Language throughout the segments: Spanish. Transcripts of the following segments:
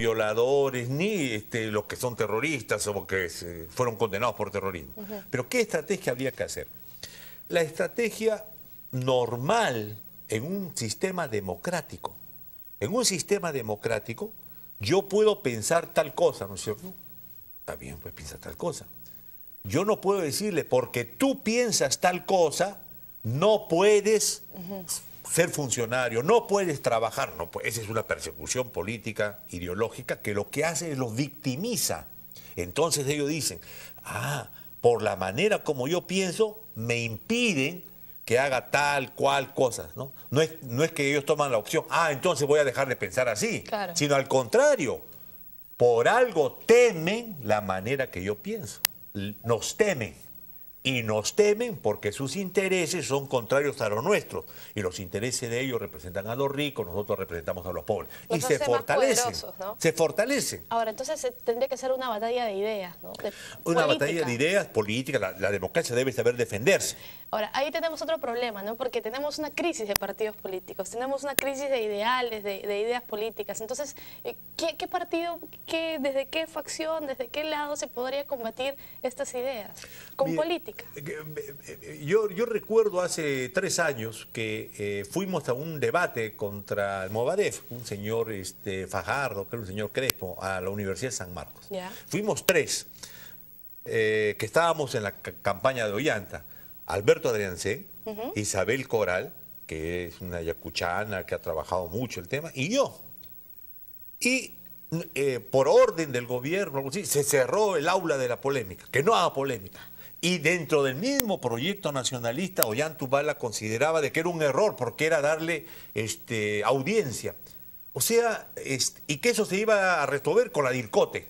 violadores, ni los que son terroristas o que fueron condenados por terrorismo. Pero ¿qué estrategia habría que hacer? La estrategia normal en un sistema democrático. En un sistema democrático yo puedo pensar tal cosa, ¿no es cierto? Está bien, pues piensa tal cosa. Yo no puedo decirle, porque tú piensas tal cosa, no puedes ser funcionario, no puedes trabajar. No, pues, esa es una persecución política, ideológica, que lo que hace es los victimiza. Entonces ellos dicen, por la manera como yo pienso, me impiden que haga tal cual cosas, ¿no? No es que ellos toman la opción, entonces voy a dejar de pensar así, claro, sino al contrario, por algo temen la manera que yo pienso. Nos temen. Y nos temen porque sus intereses son contrarios a los nuestros. Y los intereses de ellos representan a los ricos, nosotros representamos a los pobres. Y se fortalecen, ¿no? Se fortalecen. Ahora, entonces tendría que ser una batalla de ideas, ¿no? Una batalla de ideas políticas. La democracia debe saber defenderse. Ahora, ahí tenemos otro problema, ¿no? Porque tenemos una crisis de partidos políticos, tenemos una crisis de ideales, de ideas políticas. Entonces, ¿qué partido, desde qué facción, desde qué lado se podría combatir estas ideas? Con política. Yo recuerdo hace 3 años que fuimos a un debate contra el Movadef, un señor Fajardo, que era un señor Crespo, a la Universidad de San Marcos. ¿Ya? Fuimos 3 que estábamos en la campaña de Ollanta. Alberto Adriancé, Isabel Coral, que es una yacuchana que ha trabajado mucho el tema, y yo. Y por orden del gobierno se cerró el aula de la polémica, que no haga polémica. Y dentro del mismo proyecto nacionalista, Ollantaytambo consideraba de que era un error porque era darle audiencia. O sea, y que eso se iba a resolver con la DIRCOTE.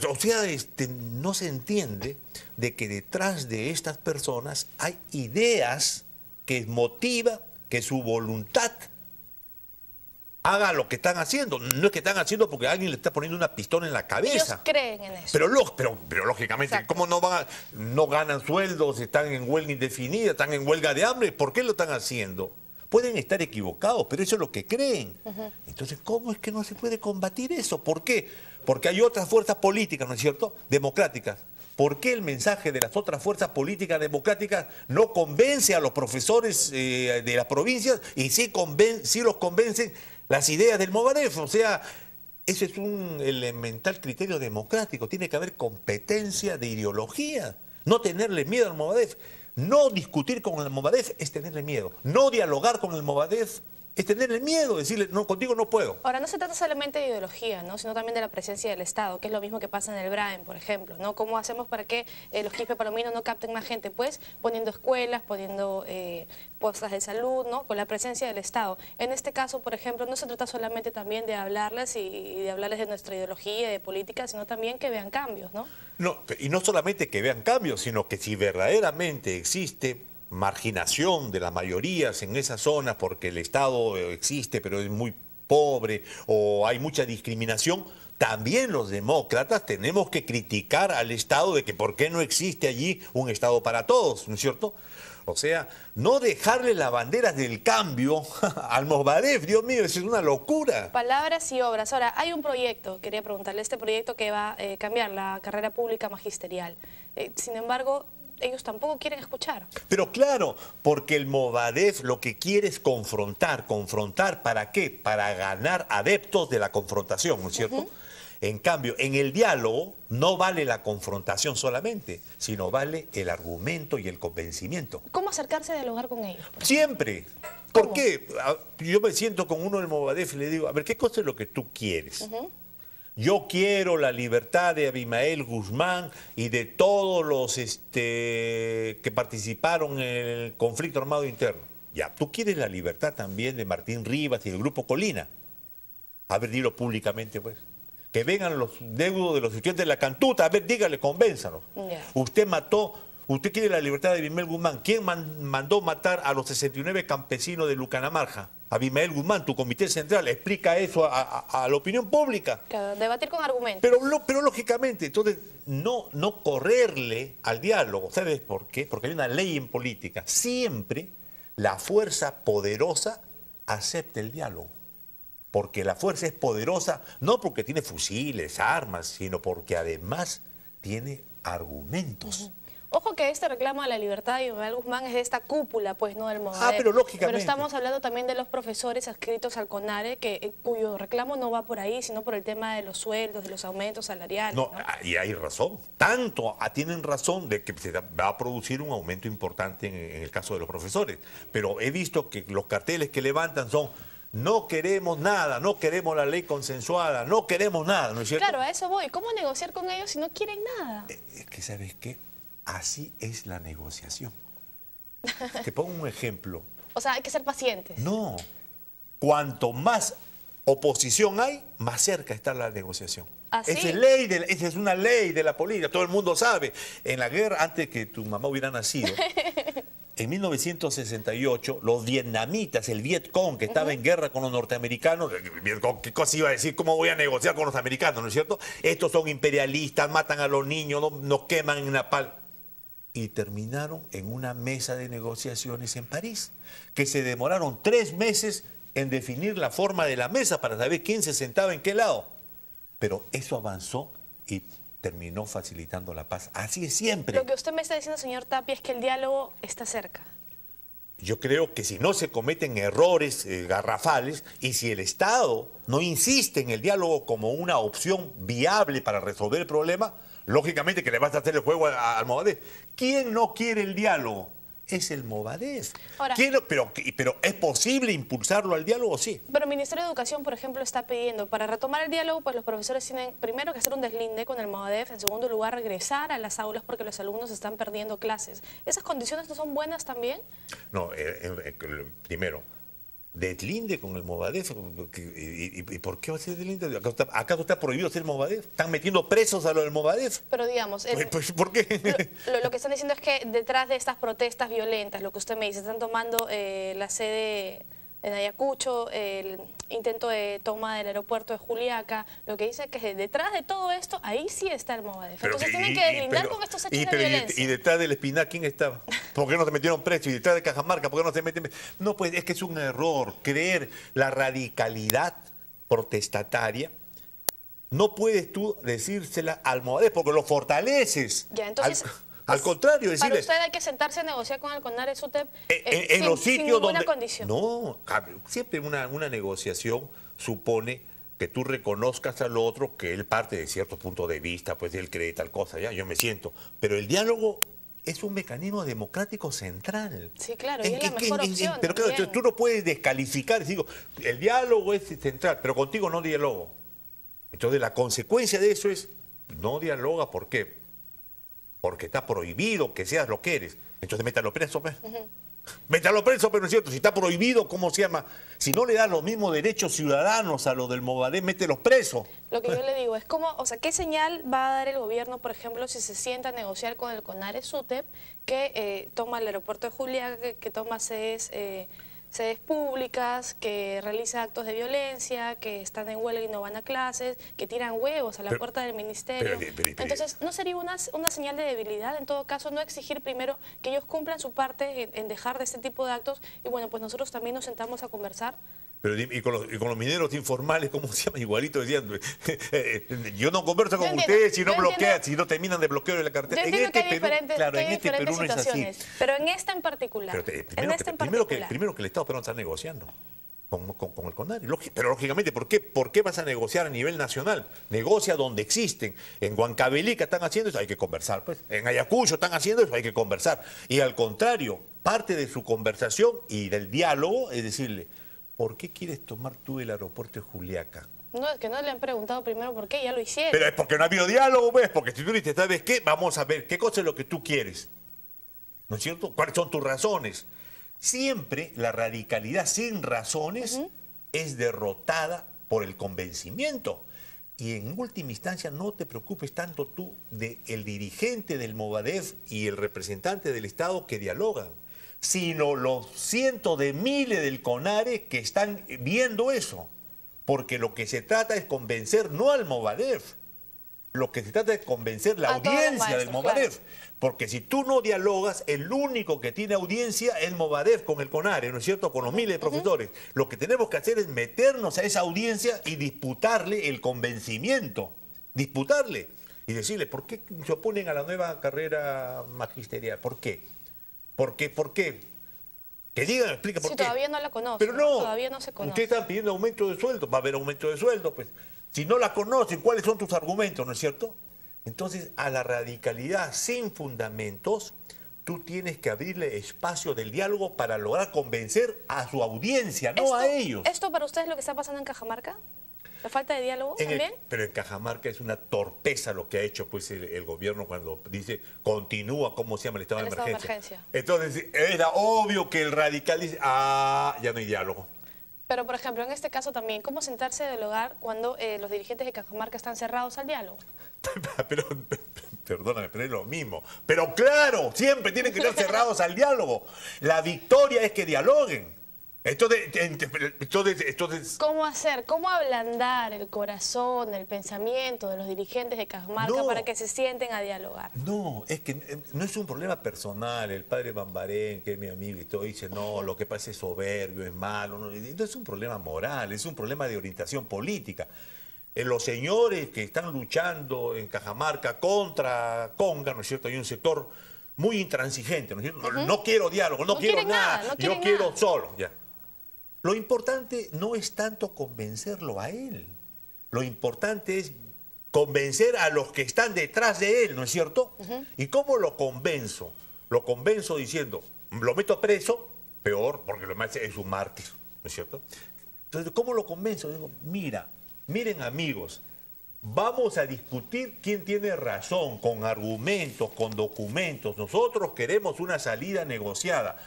O sea, no se entiende de que detrás de estas personas hay ideas que motivan que su voluntad haga lo que están haciendo. No es que están haciendo porque alguien le está poniendo una pistola en la cabeza. Ellos creen en eso. Pero lógicamente, exacto, ¿cómo no ganan sueldos, están en huelga indefinida, están en huelga de hambre? ¿Por qué lo están haciendo? Pueden estar equivocados, pero eso es lo que creen. Entonces, ¿cómo es que no se puede combatir eso? ¿Por qué? Porque hay otras fuerzas políticas, ¿no es cierto?, democráticas. ¿Por qué el mensaje de las otras fuerzas políticas democráticas no convence a los profesores de las provincias y sí los convencen las ideas del Movadef? O sea, ese es un elemental criterio democrático. Tiene que haber competencia de ideología. No tenerle miedo al Movadef. No discutir con el Movadef es tenerle miedo. No dialogar con el Movadef es tenerle miedo, decirle, no, contigo no puedo. Ahora, no se trata solamente de ideología, ¿no?, sino también de la presencia del Estado, que es lo mismo que pasa en el BRAEM, por ejemplo, ¿no? ¿Cómo hacemos para que los quispe palominos no capten más gente? Pues poniendo escuelas, poniendo postas de salud, ¿no?, con la presencia del Estado. En este caso, por ejemplo, no se trata solamente también de hablarles y de hablarles de nuestra ideología y de política, sino también que vean cambios, ¿no? No, y no solamente que vean cambios, sino que si verdaderamente existe marginación de las mayorías en esa zona porque el Estado existe pero es muy pobre o hay mucha discriminación, también los demócratas tenemos que criticar al Estado de que por qué no existe allí un Estado para todos, ¿no es cierto? O sea, no dejarle las banderas del cambio al Movadef, Dios mío, eso es una locura. Palabras y obras. Ahora, hay un proyecto, quería preguntarle, este proyecto que va a cambiar la carrera pública magisterial. Sin embargo, ellos tampoco quieren escuchar. Pero claro, porque el Movadef lo que quiere es confrontar. ¿Confrontar para qué? Para ganar adeptos de la confrontación, ¿no es cierto? En cambio, en el diálogo no vale la confrontación solamente, sino vale el argumento y el convencimiento. ¿Cómo acercarse a dialogar con ellos? Siempre. ¿Por qué? Yo me siento con uno del Movadef y le digo, a ver, ¿qué cosa es lo que tú quieres? Yo quiero la libertad de Abimael Guzmán y de todos los que participaron en el conflicto armado interno. Ya, tú quieres la libertad también de Martín Rivas y del Grupo Colina. A ver, dilo públicamente, pues. Que vengan los deudos de los estudiantes de la Cantuta. A ver, dígale, convénzanos. Usted quiere la libertad de Abimael Guzmán. ¿Quién mandó matar a los 69 campesinos de Lucanamarja? Abimael Guzmán, tu comité central, explica eso a la opinión pública. Claro, debatir con argumentos. Pero lógicamente, entonces, no correrle al diálogo. ¿Sabes por qué? Porque hay una ley en política. Siempre la fuerza poderosa acepta el diálogo. porque la fuerza es poderosa, no porque tiene fusiles, armas, sino porque además tiene argumentos. Ojo que este reclamo a la libertad de Ismael Guzmán es de esta cúpula, pues, ¿no? Del Movadef. Pero lógicamente. Pero estamos hablando también de los profesores adscritos al CONARE, cuyo reclamo no va por ahí, sino por el tema de los sueldos, de los aumentos salariales. No, y hay razón. Tienen razón de que se va a producir un aumento importante en el caso de los profesores. Pero he visto que los carteles que levantan son: no queremos nada, no queremos la ley consensuada, no queremos nada, ¿no es cierto? Claro, a eso voy. ¿Cómo negociar con ellos si no quieren nada? Es que, ¿sabes qué? Así es la negociación. Te pongo un ejemplo. O sea, hay que ser pacientes. No. Cuanto más oposición hay, más cerca está la negociación. ¿Ah, sí? Esa es una ley de la política, todo el mundo sabe. En la guerra, antes que tu mamá hubiera nacido, en 1968, los vietnamitas, el Vietcong, que estaba en guerra con los norteamericanos, ¿qué cosa iba a decir? ¿Cómo voy a negociar con los americanos? ¿No es cierto? Estos son imperialistas, matan a los niños, nos queman en Napal. Y terminaron en una mesa de negociaciones en París, que se demoraron 3 meses en definir la forma de la mesa para saber quién se sentaba en qué lado. Pero eso avanzó y terminó facilitando la paz. Así es siempre. Lo que usted me está diciendo, señor Tapia, es que el diálogo está cerca. Yo creo que si no se cometen errores garrafales y si el Estado no insiste en el diálogo como una opción viable para resolver el problema, lógicamente que le vas a hacer el juego al Movadef. ¿Quién no quiere el diálogo? Es el Movadef. Ahora, pero ¿es posible impulsarlo al diálogo? Sí. Pero el Ministerio de Educación, por ejemplo, está pidiendo, para retomar el diálogo, pues los profesores tienen primero que hacer un deslinde con el Movadef, en segundo lugar regresar a las aulas porque los alumnos están perdiendo clases. ¿Esas condiciones no son buenas también? No, primero, deslinde con el Movadef. ¿Y por qué va a ser deslinde? ¿Acaso está prohibido ser Movadef? ¿Están metiendo presos a lo del Movadef? Pero digamos... Pues, ¿por qué? Lo que están diciendo es que detrás de estas protestas violentas, lo que usted me dice, están tomando la sede en Ayacucho, el intento de toma del aeropuerto de Juliaca, lo que dice es que detrás de todo esto, ahí sí está el Movadef. Entonces tienen que deslindar con estos hechos de violencia. ¿Y detrás del Espinar quién estaba? ¿Por qué no se metieron presos? ¿Y detrás de Cajamarca por qué no se meten? No, pues es que es un error creer la radicalidad protestataria. No puedes tú decírsela al Movadef porque lo fortaleces. Ya, entonces... Al contrario, decirle... Para usted hay que sentarse a negociar con el CONARE SUTEP en los sitios sin ninguna donde... condición. No, siempre una negociación supone que tú reconozcas al otro que él parte de cierto punto de vista, pues él cree tal cosa, ya, yo me siento. Pero el diálogo es un mecanismo democrático central. Sí, claro, y es la mejor opción. Pero claro, tú no puedes descalificar, digo, el diálogo es central, pero contigo no dialogo. Entonces la consecuencia de eso es, no dialoga, ¿por qué? Porque está prohibido que seas lo que eres. Entonces métalo preso, pues. Métalo preso, pero no es cierto. Si está prohibido, ¿cómo se llama? Si no le das los mismos derechos ciudadanos a los del Movadef, mételos presos. Lo que yo le digo es cómo, o sea, ¿qué señal va a dar el gobierno, por ejemplo, si se sienta a negociar con el CONARE SUTEP, que toma el aeropuerto de Juliaca, que toma sedes públicas, que realiza actos de violencia, que están en huelga y no van a clases, que tiran huevos a la puerta del ministerio? Entonces, ¿no sería una señal de debilidad, en todo caso, no exigir primero que ellos cumplan su parte en dejar de este tipo de actos y bueno, pues nosotros también nos sentamos a conversar? Pero y con los mineros informales, ¿cómo se llama? Igualito decían, yo no converso con ustedes si no bloquean, si no terminan de bloquear la cartera. Yo entiendo que hay diferentes situaciones, pero en esta en particular. Primero que el Estado no está negociando con el CONARE. Pero lógicamente, ¿por qué vas a negociar a nivel nacional? Negocia donde existen. En Huancavelica están haciendo eso, hay que conversar. Pues. En Ayacucho están haciendo eso, hay que conversar. Y al contrario, parte de su conversación y del diálogo es decirle, ¿por qué quieres tomar tú el aeropuerto de Juliaca? No, es que no le han preguntado primero por qué, ya lo hicieron. Pero es porque no ha habido diálogo, ¿ves? Porque si tú dices, ¿sabes qué? Vamos a ver, ¿qué cosa es lo que tú quieres? ¿No es cierto? ¿Cuáles son tus razones? Siempre la radicalidad sin razones es derrotada por el convencimiento. Y en última instancia no te preocupes tanto tú del dirigente del Movadef y el representante del Estado que dialogan, sino los cientos de miles del CONARE que están viendo eso. Porque lo que se trata es convencer no al Movadef. lo que se trata es convencer la A todos los audiencia del maestros, Movadef. claro. Porque si tú no dialogas, el único que tiene audiencia es Movadef con el CONARE, ¿no es cierto? Con los miles de profesores. Lo que tenemos que hacer es meternos a esa audiencia y disputarle el convencimiento. Disputarle. Y decirle, ¿por qué se oponen a la nueva carrera magisterial? ¿Por qué? ¿Por qué? ¿Por qué? Que digan, explica por Sí, qué. todavía no la conocen. Pero no, Todavía no se conoce. ustedes están pidiendo aumento de sueldo, va a haber aumento de sueldo, pues. Si no la conocen, ¿cuáles son tus argumentos, no es cierto? Entonces, a la radicalidad sin fundamentos, tú tienes que abrirle espacio del diálogo para lograr convencer a su audiencia, no a ellos. ¿Esto para ustedes es lo que está pasando en Cajamarca? ¿La falta de diálogo también? Pero en Cajamarca es una torpeza lo que ha hecho pues el gobierno cuando dice continúa, ¿cómo se llama? El estado de emergencia. Entonces era obvio que el radical dice, ya no hay diálogo. Pero, por ejemplo, en este caso también, ¿cómo sentarse a dialogar cuando los dirigentes de Cajamarca están cerrados al diálogo? Pero, perdóname, pero es lo mismo. Pero claro, siempre tienen que estar cerrados al diálogo. La victoria es que dialoguen. Entonces, ¿Cómo hacer? ¿Cómo ablandar el corazón, el pensamiento de los dirigentes de Cajamarca para que se sienten a dialogar? No, es que no es un problema personal. El padre Bambarén, que es mi amigo y todo, dice, no, lo que pasa es soberbio, es malo. No es un problema moral, es un problema de orientación política. Los señores que están luchando en Cajamarca contra Conga, ¿no es cierto? Hay un sector muy intransigente, ¿no es cierto? No quiero diálogo, no quiero nada, yo quiero solo, ya. Lo importante no es tanto convencerlo a él. Lo importante es convencer a los que están detrás de él, ¿no es cierto? ¿Y cómo lo convenzo? Lo convenzo diciendo, lo meto preso, peor, porque lo más es un mártir, ¿no es cierto? Entonces, ¿cómo lo convenzo? Digo, miren amigos, vamos a discutir quién tiene razón, con argumentos, con documentos. Nosotros queremos una salida negociada.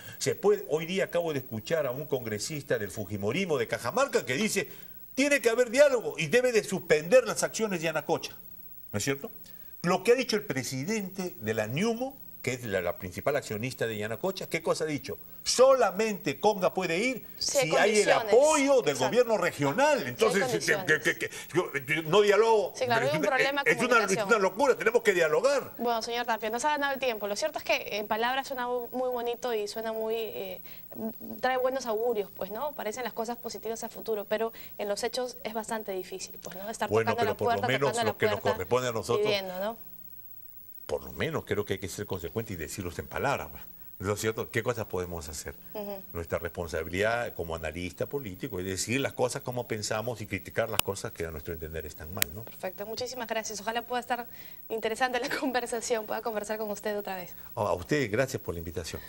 Hoy día acabo de escuchar a un congresista del Fujimorismo de Cajamarca que dice, tiene que haber diálogo y debe de suspender las acciones de Yanacocha. ¿No es cierto? Lo que ha dicho el presidente de la NIUMO, que es la principal accionista de Yanacocha, ¿qué cosa ha dicho? Solamente Conga puede ir si hay el apoyo del gobierno regional. Entonces, no dialogo. Sí, claro, hay un problema de comunicación. Es una locura, tenemos que dialogar. Bueno, señor Tapia, nos ha ganado el tiempo. Lo cierto es que en palabras suena muy bonito y suena muy... trae buenos augurios, pues, ¿no? Parecen las cosas positivas a futuro, pero en los hechos es bastante difícil, pues, ¿no? Estar tocando la puerta, tocando la puerta, lo que nos corresponde a nosotros, pidiendo, ¿no? Por lo menos creo que hay que ser consecuentes y decirlos en palabras. ¿No es cierto? ¿Qué cosas podemos hacer? Nuestra responsabilidad como analista político es decir las cosas como pensamos y criticar las cosas que a nuestro entender están mal, ¿no? Perfecto, muchísimas gracias. Ojalá pueda estar interesante la conversación, pueda conversar con usted otra vez. A usted, gracias por la invitación.